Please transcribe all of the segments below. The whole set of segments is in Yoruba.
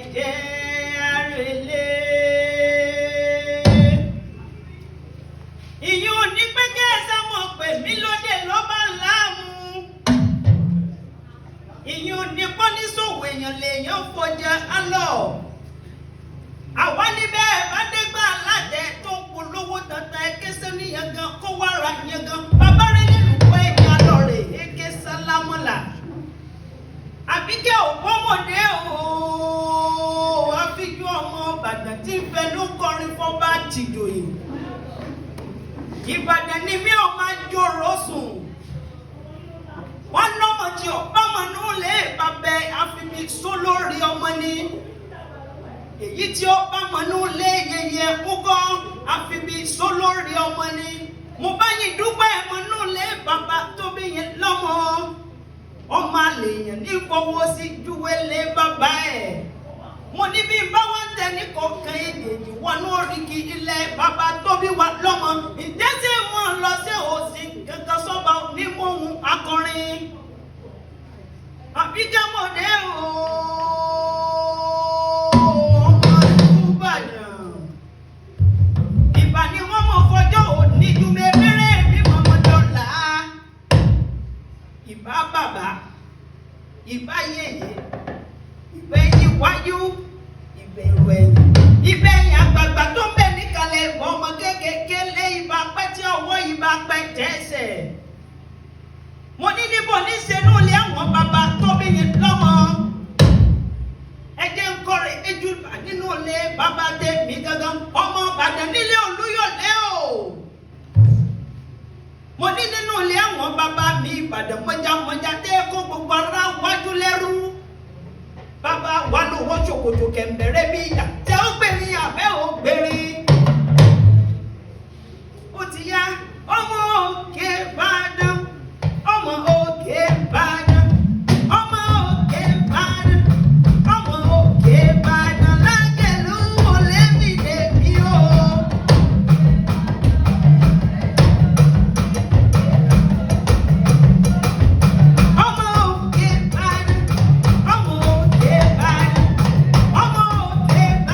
ẹ̀jẹ̀ àrèlé. ìyún ò ní pé kí ẹ sáwọn pè mí lóde lọ́ba láàmú. ìyún ò ní pọ́nísòwò èèyàn lèèyàn fọjá álọ̀. àwa níbẹ̀ bá dégbà aládẹ tó ń polówó dandan ẹkẹsẹ́ níyàn gan kó wá ra yẹn gan. bàbá rẹ̀ nínú pé ẹ̀yà lọ rè é ké sálámọ́là. àbíkẹ́ òpómọdé ooo àfijọ́ ọmọ Ìbàdàn tí ń fẹ́ ló kọrin fọ́ba tìjòyè. Ìbàdàn ni mi ò máa jòrò sùn. wọ́n lọ́mọ tí ọ̀pọ̀mọ náà lè bàbẹ́ àfibí sólórí ọmọ ni. èyí tí ọ̀pọ̀mọ náà lè yẹyẹ kúkọ́ àfibí sólórí ọmọ ni. mo bá yín dúpẹ́ ẹ̀mọ náà lè bàbá tóbi yẹn lọ́mọ. ọmọ àlèyàn ní fọwọ́ sí júwèlé bàbá ẹ̀. mo ní bí báwọn tẹni kọ̀ọ̀kan èdèjì wọnú oríkì ilẹ̀ bàbá tóbi wà lọ́mọ. ìdẹ́sẹ̀ wọn lọ sí òsì kankan sọ́ba onímọ̀ọ́hún akọrin. àbíkẹ́mọ̀dé ọmọ ìlú Ìbàdàn. ìbà ni wọ́n mọ̀ fọjọ́ òní ju mẹ́rẹ́ bí mọ̀mọ́dọ́là. ìbá bàbá ìbá yẹ̀yẹ́ ìbẹ̀yìn wájú ìbẹ̀rù ẹ̀yìn ìbẹ̀yìn àgbààgbà tó ń bẹ níkàlẹ̀ ìwọ ọmọ kéékèèké lé ìbá pẹ́ tí ọwọ́ ìbá pẹ́ tẹ́sẹ̀. mo ní níbo ní sẹ́nu ilé àwọn bàbá tóbi yẹn lọ́mọ. ẹjẹ́ ń kọ́rẹ̀ ejú nínú ilé bàbá tèmi gangan ọmọ Ìbàdàn nílé Olúyọ̀lé o. mo ní nínú ilé àwọn bàbá mi Ìbàdàn mọ́jámọ́já tẹ́ kó gbogbo ara wájú lẹ́rú. bàbá wa ló wọ́n ṣòkòtò kẹ̀m̀bẹ̀rẹ̀ bí ìyá tẹ́ ó gbèrè àbẹ́ ò gbèrè. ó ti yá ọmọ Òkè Ìbàdàn ọmọ Òkè Ìbàdàn ọmọ Òkè Ìbàdàn ọmọ Òkè Ìbàdàn lágẹ̀lú olè mi dèbí o. ọmọ Òkè Ìbàdàn ọmọ Òkè Ìbàdàn ọmọ Òkè Ìbàdàn.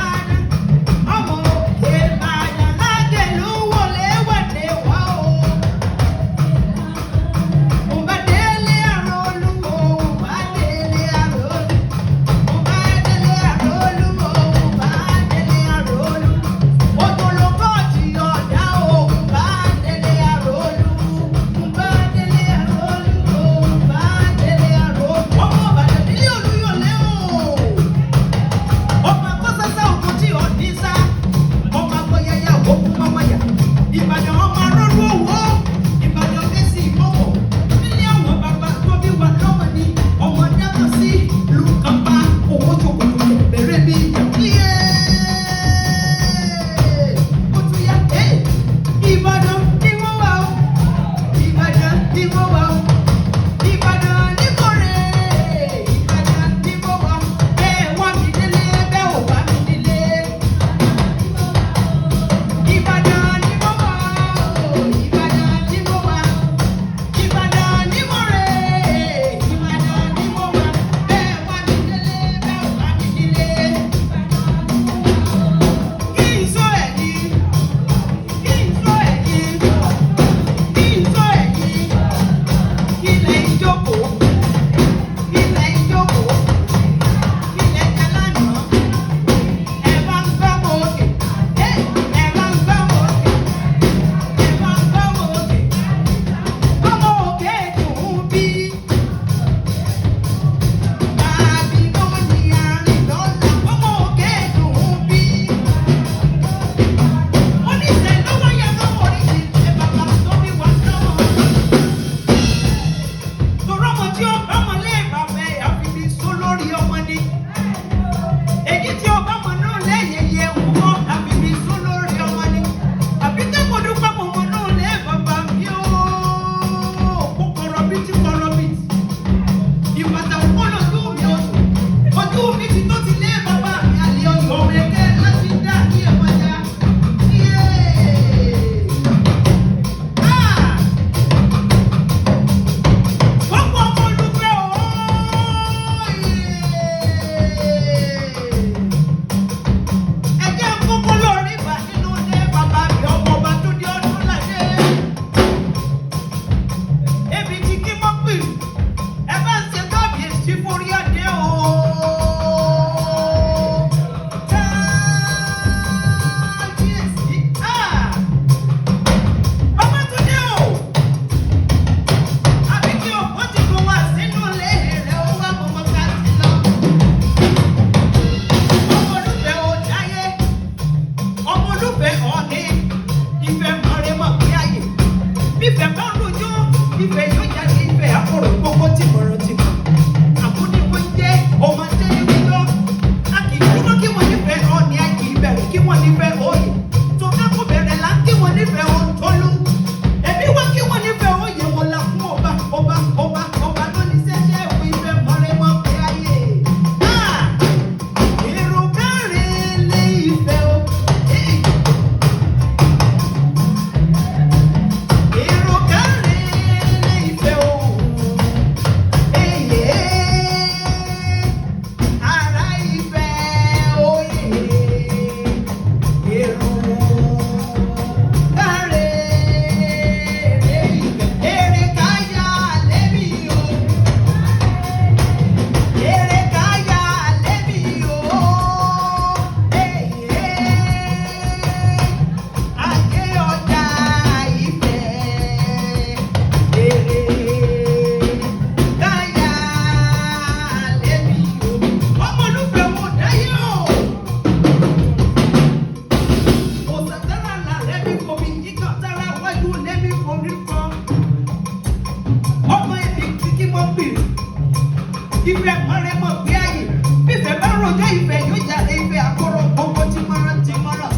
mọ̀rẹ́ mọ̀ bí ayé fífẹ́ bá rojọ́ ìfẹ́ yóò jáde ìfẹ́ àkọ́rọ̀ gbogbo tí mọ̀ràn ti mọ̀ràn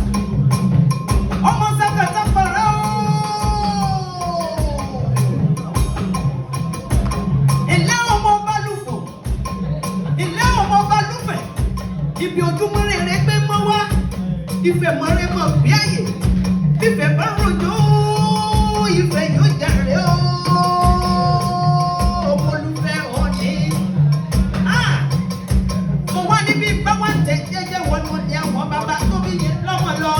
ọmọ sẹ́kẹ̀tà pẹ̀lẹ́ ilé ọmọ balùfọ̀ ilé ọmọ balùfẹ̀ ibi ojúmọ́ rere gbé mọ́ wá ìfẹ́ mọ̀rẹ́ mọ̀ bí ayé fífẹ́ bá rojọ́ ìfẹ́ yóò jáde olùfẹ́ òní. Mo wá níbi báwọn tẹ jẹ́jẹ́ wọnú ní àwọn bàbá tó bí yẹn lọ́wọ́ lọ.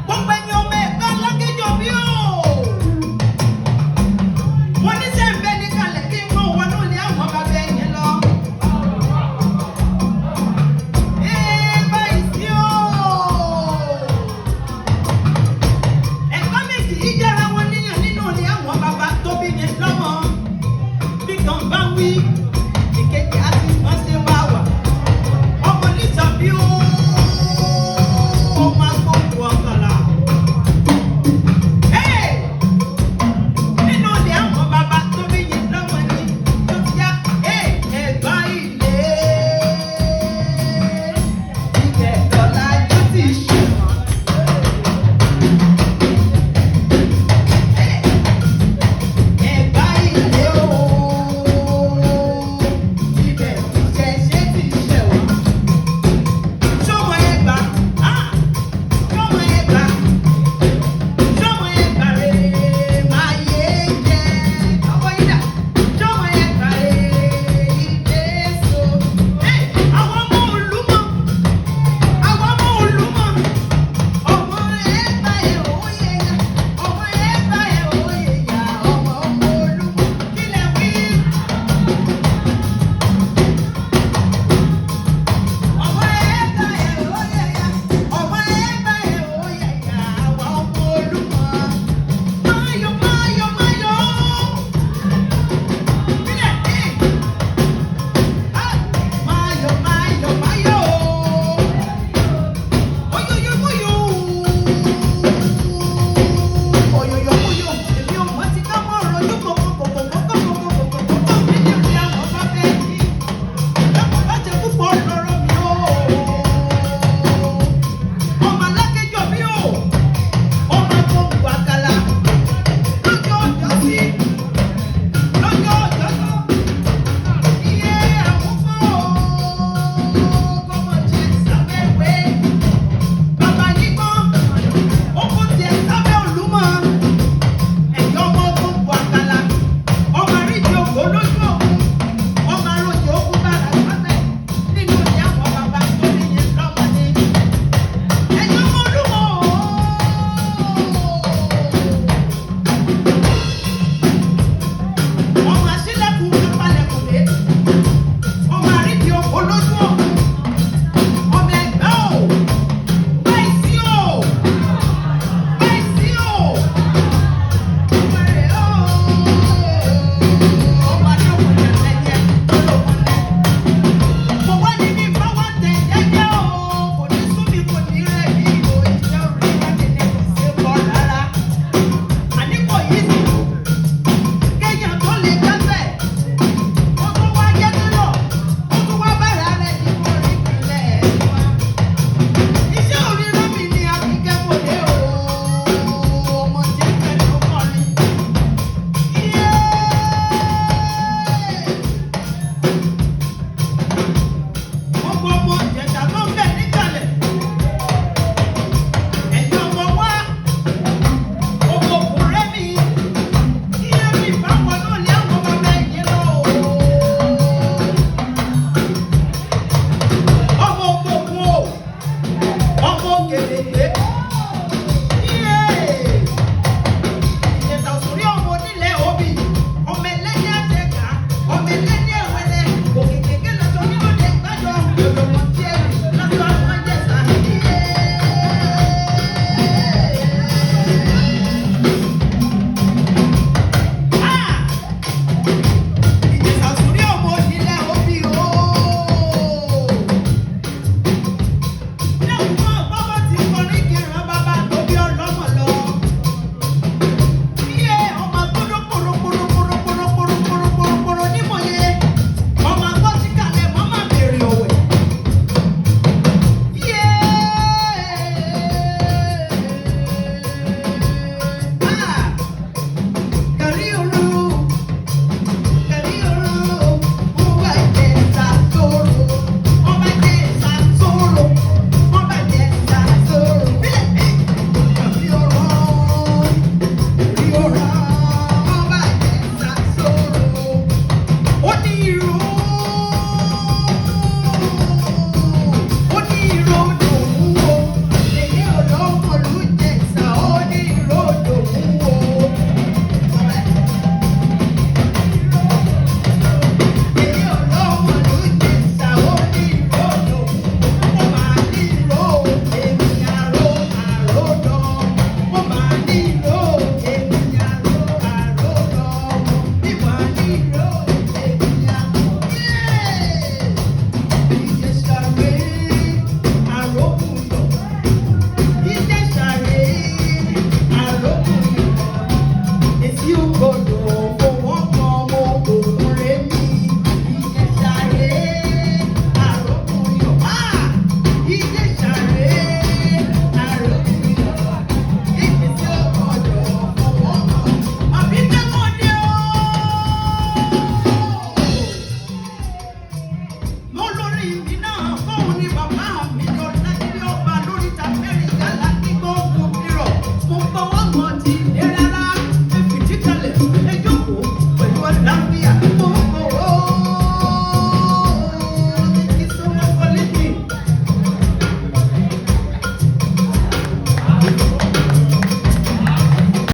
Gbogbo ẹ̀yin ọmọ ẹ̀ka lágéjọ bí o. Mo ní sẹ́ ń bẹ́ ní kalẹ̀ kí n mọ wọnú ní àwọn bàbá ẹ̀yìn lọ. Báyìí sí o. Ẹ̀ka méjì yìí jẹ́ra wọn níyàn nínú ní àwọn bàbá tó bí yẹn lọ́wọ́. Bí kan bá wí.